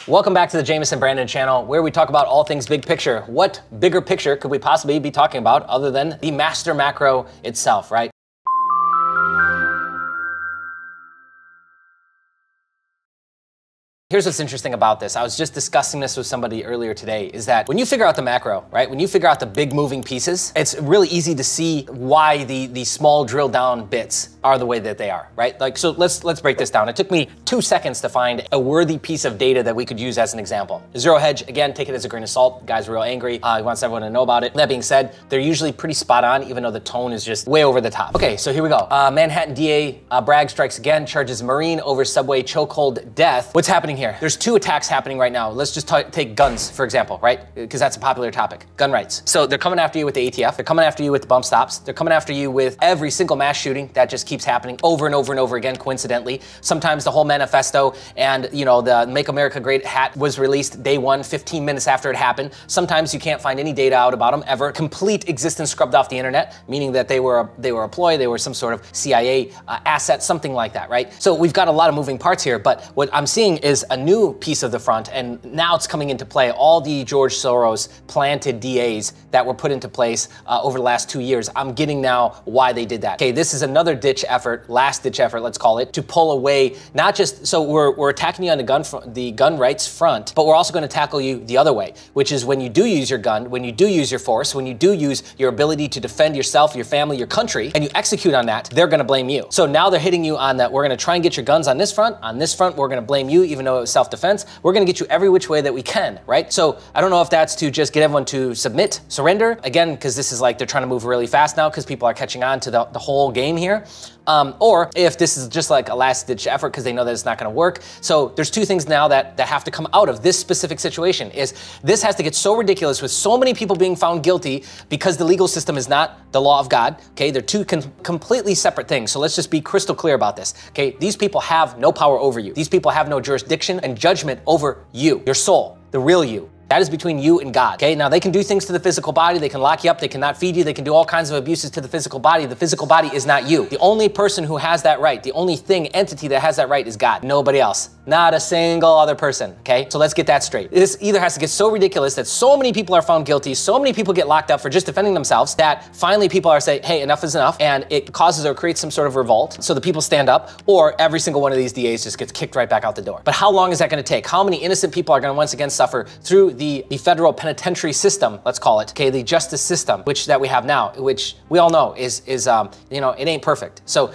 Welcome back to the Jameson Brandon channel, where we talk about all things big picture. What bigger picture could we possibly be talking about other than the master macro itself, right? Here's what's interesting about this. I was just discussing this with somebody earlier today, is that when you figure out the macro, right? When you figure out the big moving pieces, it's really easy to see why the small drill down bits are the way that they are, right? Like, so let's break this down. It took me 2 seconds to find a worthy piece of data that we could use as an example. Zero hedge, again, take it as a grain of salt. The guy's real angry. He wants everyone to know about it. That being said, they're usually pretty spot on, even though the tone is just way over the top. Okay, so here we go. Manhattan DA Bragg strikes again, charges Marine over subway chokehold death. What's happening here? There's 2 attacks happening right now. Let's just take guns, for example, right? Because that's a popular topic, gun rights. So they're coming after you with the ATF. They're coming after you with the bump stops. They're coming after you with every single mass shooting that just keeps happening over and over and over again, coincidentally. Sometimes the whole manifesto and, you know, the Make America Great hat was released day 1, 15 minutes after it happened. Sometimes you can't find any data out about them ever. Complete existence scrubbed off the internet, meaning that they were a ploy, they were some sort of CIA asset, something like that, right? So we've got a lot of moving parts here, but what I'm seeing is a new piece of the front, and now it's coming into play. All the George Soros planted DAs that were put into place over the last 2 years. I'm getting now why they did that. Okay, this is another ditch effort, last ditch effort, let's call it, to pull away, not just, so we're attacking you on the gun rights front, but we're also going to tackle you the other way, which is when you do use your gun, when you do use your force, when you do use your ability to defend yourself, your family, your country, and you execute on that, they're going to blame you. So now they're hitting you on that. We're going to try and get your guns on this front. On this front, we're going to blame you, even though it was self-defense. We're going to get you every which way that we can, right? So I don't know if that's to just get everyone to submit, surrender, again, because this is like they're trying to move really fast now because people are catching on to the whole game here. Or if this is just like a last-ditch effort because they know that it's not going to work. So there's 2 things now that have to come out of this specific situation. Is this has to get so ridiculous with so many people being found guilty because the legal system is not the law of God. Okay, they're 2 completely separate things. So let's just be crystal clear about this. Okay, these people have no power over you. These people have no jurisdiction and judgment over you, your soul, the real you. That is between you and God, okay? Now, they can do things to the physical body. They can lock you up. They cannot feed you. They can do all kinds of abuses to the physical body. The physical body is not you. The only person who has that right, the only entity that has that right is God. Nobody else. Not a single other person, okay? So let's get that straight. This either has to get so ridiculous that so many people are found guilty, so many people get locked up for just defending themselves, that finally people are saying, hey, enough is enough, and it causes or creates some sort of revolt, so the people stand up, or every single one of these DAs just gets kicked right back out the door. But how long is that going to take? How many innocent people are going to once again suffer through the federal penitentiary system, let's call it, okay, the justice system, that we have now, which we all know is you know, it ain't perfect. So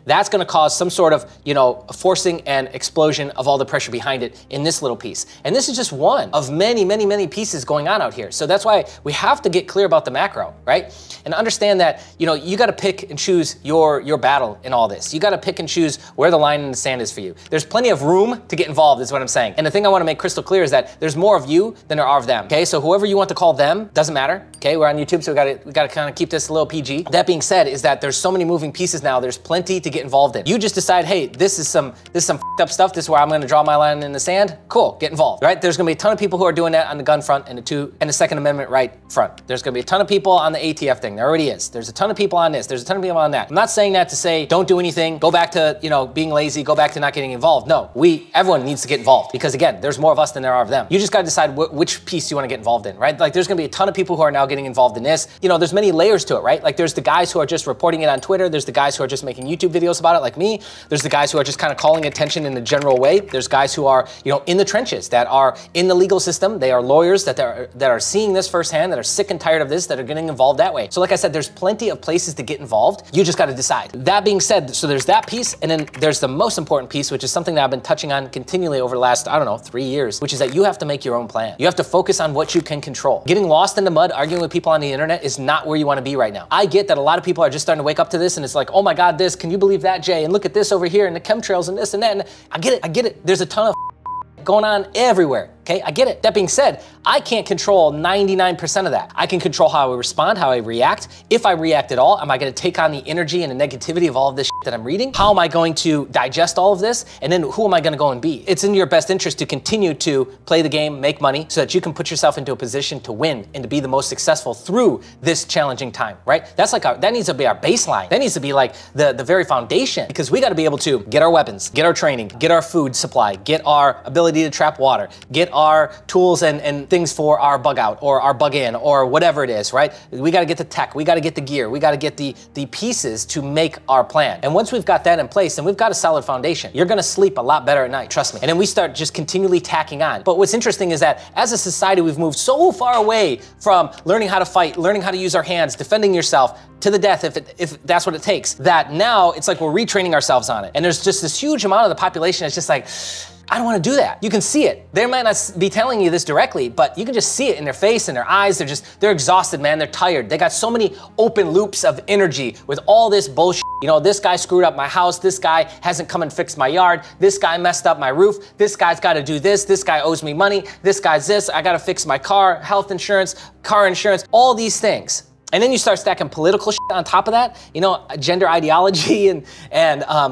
that's going to cause some sort of, you know, forcing and explosion of all the pressure behind it in this little piece. And this is just one of many, many, many pieces going on out here. So that's why we have to get clear about the macro, right? And understand that, you know, you got to pick and choose your battle in all this. You got to pick and choose where the line in the sand is for you. There's plenty of room to get involved, is what I'm saying. And the thing I want to make crystal clear is that there's more of you than there are of them, okay? So whoever you want to call them, doesn't matter, okay? We're on YouTube, so we got to kind of keep this a little PG. That being said, is that there's so many moving pieces now, there's plenty to get involved in. You just decide, hey, this is some f***ed up stuff. This is where I'm going to draw my line in the sand. Cool, get involved, right? There's going to be a ton of people who are doing that on the gun front and the Second Amendment right front. There's going to be a ton of people on the ATF thing. There already is. There's a ton of people on this. There's a ton of people on that. I'm not saying that to say don't do anything. Go back to, you know, being lazy. Go back to not getting involved. No, everyone needs to get involved because again, there's more of us than there are of them. You just got to decide which piece you want to get involved in, right? Like there's going to be a ton of people who are now getting involved in this. You know, there's many layers to it, right? Like there's the guys who are just reporting it on Twitter. There's the guys who are just making YouTube videos about it, like me. There's the guys who are just kind of calling attention in a general way. There's guys who are, you know, in the trenches, that are in the legal system. They are lawyers that are seeing this firsthand, that are sick and tired of this, that are getting involved that way. So like I said, there's plenty of places to get involved. You just got to decide. That being said, so there's that piece, and then there's the most important piece, which is something that I've been touching on continually over the last, I don't know, 3 years, which is that you have to make your own plan. You have to focus on what you can control. Getting lost in the mud, arguing with people on the internet is not where you want to be right now. I get that a lot of people are just starting to wake up to this, and it's like, oh my God, this, can you believe that, Jay? And look at this over here, and the chemtrails and this and that. And I get it. There's a ton of going on everywhere. Okay, I get it. That being said, I can't control 99% of that. I can control how I respond, how I react. If I react at all, am I gonna take on the energy and the negativity of all of this shit that I'm reading? How am I going to digest all of this? And then who am I gonna go and be? It's in your best interest to continue to play the game, make money, so that you can put yourself into a position to win and to be the most successful through this challenging time, right? That's like that needs to be our baseline. That needs to be like the very foundation, because we gotta be able to get our weapons, get our training, get our food supply, get our ability to trap water, get our tools and things for our bug out or our bug in or whatever it is, right? We gotta get the tech, we gotta get the gear, we gotta get the pieces to make our plan. And once we've got that in place, then we've got a solid foundation. You're gonna sleep a lot better at night, trust me. And then we start just continually tacking on. But what's interesting is that as a society, we've moved so far away from learning how to fight, learning how to use our hands, defending yourself to the death if that's what it takes, that now it's like we're retraining ourselves on it. And there's just this huge amount of the population that's just like, I don't want to do that. You can see it. They might not be telling you this directly, but you can just see it in their face and their eyes. They're exhausted, man. They're tired. They got so many open loops of energy with all this bullshit. You know, this guy screwed up my house. This guy hasn't come and fixed my yard. This guy messed up my roof. This guy's got to do this. This guy owes me money. This guy's this. I got to fix my car, health insurance, car insurance, all these things. And then you start stacking political shit on top of that, you know, gender ideology and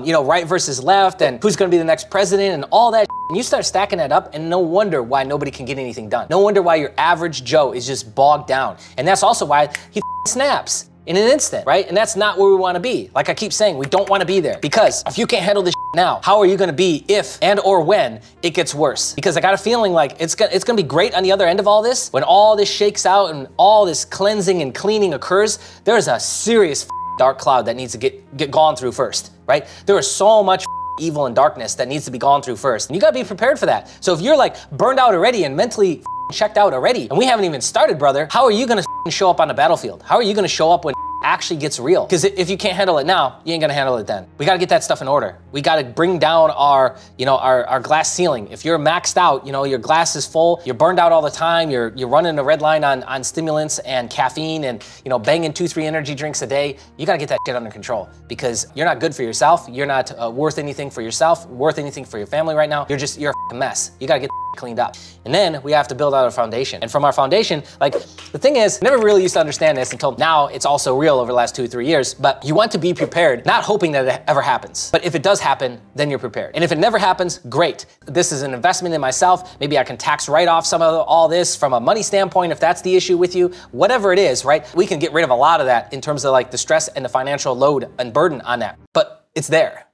you know, right versus left and who's gonna be the next president and all that shit. And you start stacking that up, and no wonder why nobody can get anything done. No wonder why your average Joe is just bogged down. And that's also why he snaps in an instant, right? And that's not where we wanna be. Like I keep saying, we don't wanna be there, because if you can't handle this now, how are you gonna be if and or when it gets worse? Because I got a feeling like it's gonna be great on the other end of all this. When all this shakes out and all this cleansing and cleaning occurs, there's a serious dark cloud that needs to get gone through first, right? There is so much evil and darkness that needs to be gone through first. And you gotta be prepared for that. So if you're like burned out already and mentally checked out already, and we haven't even started, brother, how are you gonna show up on the battlefield? How are you gonna show up when actually gets real? Because if you can't handle it now, you ain't gonna handle it then. We gotta get that stuff in order. We gotta bring down our, you know, our glass ceiling. If you're maxed out, you know, your glass is full, you're burned out all the time, you're running a red line on stimulants and caffeine and, you know, banging 2-3 energy drinks a day, you gotta get that shit under control, because you're not good for yourself. You're not worth anything for yourself, worth anything for your family right now. You're a mess. You gotta get cleaned up. And then we have to build out a foundation. And from our foundation, like, the thing is, I never really used to understand this until now. It's also real over the last 2-3 years, but you want to be prepared, not hoping that it ever happens. But if it does happen, then you're prepared. And if it never happens, great. This is an investment in myself. Maybe I can tax write off some of all this from a money standpoint if that's the issue with you. Whatever it is, right? We can get rid of a lot of that in terms of like the stress and the financial load and burden on that. But it's there.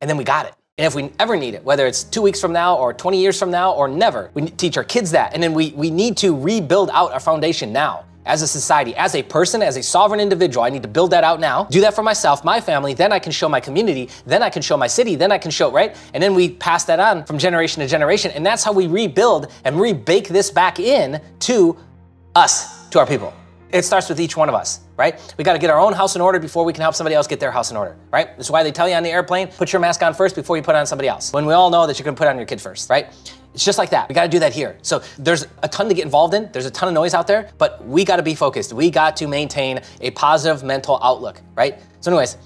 And then we got it. And if we ever need it, whether it's 2 weeks from now or 20 years from now or never, we teach our kids that. And then we need to rebuild out our foundation now. As a society, as a person, as a sovereign individual, I need to build that out now. Do that for myself, my family, then I can show my community, then I can show my city, then I can show, right? And then we pass that on from generation to generation. And that's how we rebuild and rebake this back in to us, to our people. It starts with each one of us, right? We gotta get our own house in order before we can help somebody else get their house in order, right? That's why they tell you on the airplane, put your mask on first before you put it on somebody else. When we all know that you can put it on your kid first, right? It's just like that. We gotta do that here. So there's a ton to get involved in. There's a ton of noise out there, but we gotta be focused. We got to maintain a positive mental outlook, right? So anyways,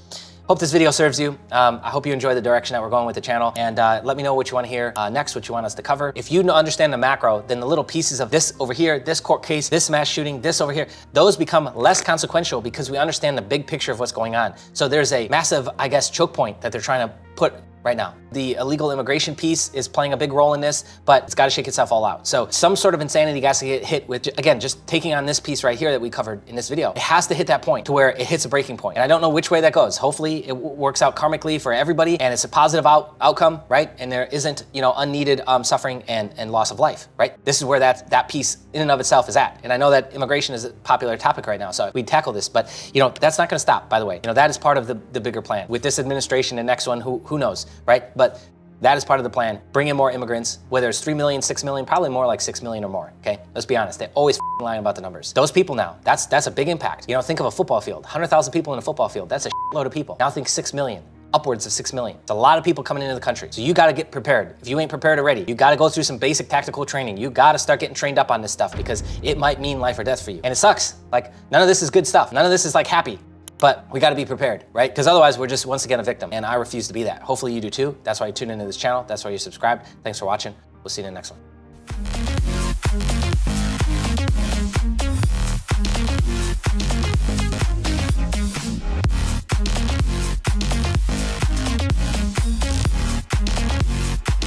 hope this video serves you. I hope you enjoy the direction that we're going with the channel, and let me know what you want to hear next, what you want us to cover. If you understand the macro, then the little pieces of this over here, this court case, this mass shooting, this over here, those become less consequential because we understand the big picture of what's going on. So there's a massive, I guess, choke point that they're trying to put right now. The illegal immigration piece is playing a big role in this, but it's got to shake itself all out. So some sort of insanity has to get hit with, again, just taking on this piece right here that we covered in this video. It has to hit that point to where it hits a breaking point. And I don't know which way that goes. Hopefully it works out karmically for everybody and it's a positive outcome, right? And there isn't, you know, unneeded suffering and loss of life, right? This is where that piece in and of itself is at. And I know that immigration is a popular topic right now, so we tackle this, but you know, that's not going to stop, by the way. You know, that is part of the bigger plan. With this administration and next one, who knows? Right? But that is part of the plan. Bring in more immigrants, whether it's 3 million, 6 million, probably more like 6 million or more, okay? Let's be honest, they're always lying about the numbers. Those people now, that's a big impact. You know, think of a football field, 100,000 people in a football field, that's a load of people. Now think 6 million, upwards of 6 million. It's a lot of people coming into the country. So you gotta get prepared. If you ain't prepared already, you gotta go through some basic tactical training. You gotta start getting trained up on this stuff because it might mean life or death for you. And it sucks. Like, none of this is good stuff. None of this is like happy. But we gotta be prepared, right? Because otherwise we're just once again a victim, and I refuse to be that. Hopefully you do too. That's why you tune into this channel. That's why you subscribe. Thanks for watching. We'll see you in the next one. you.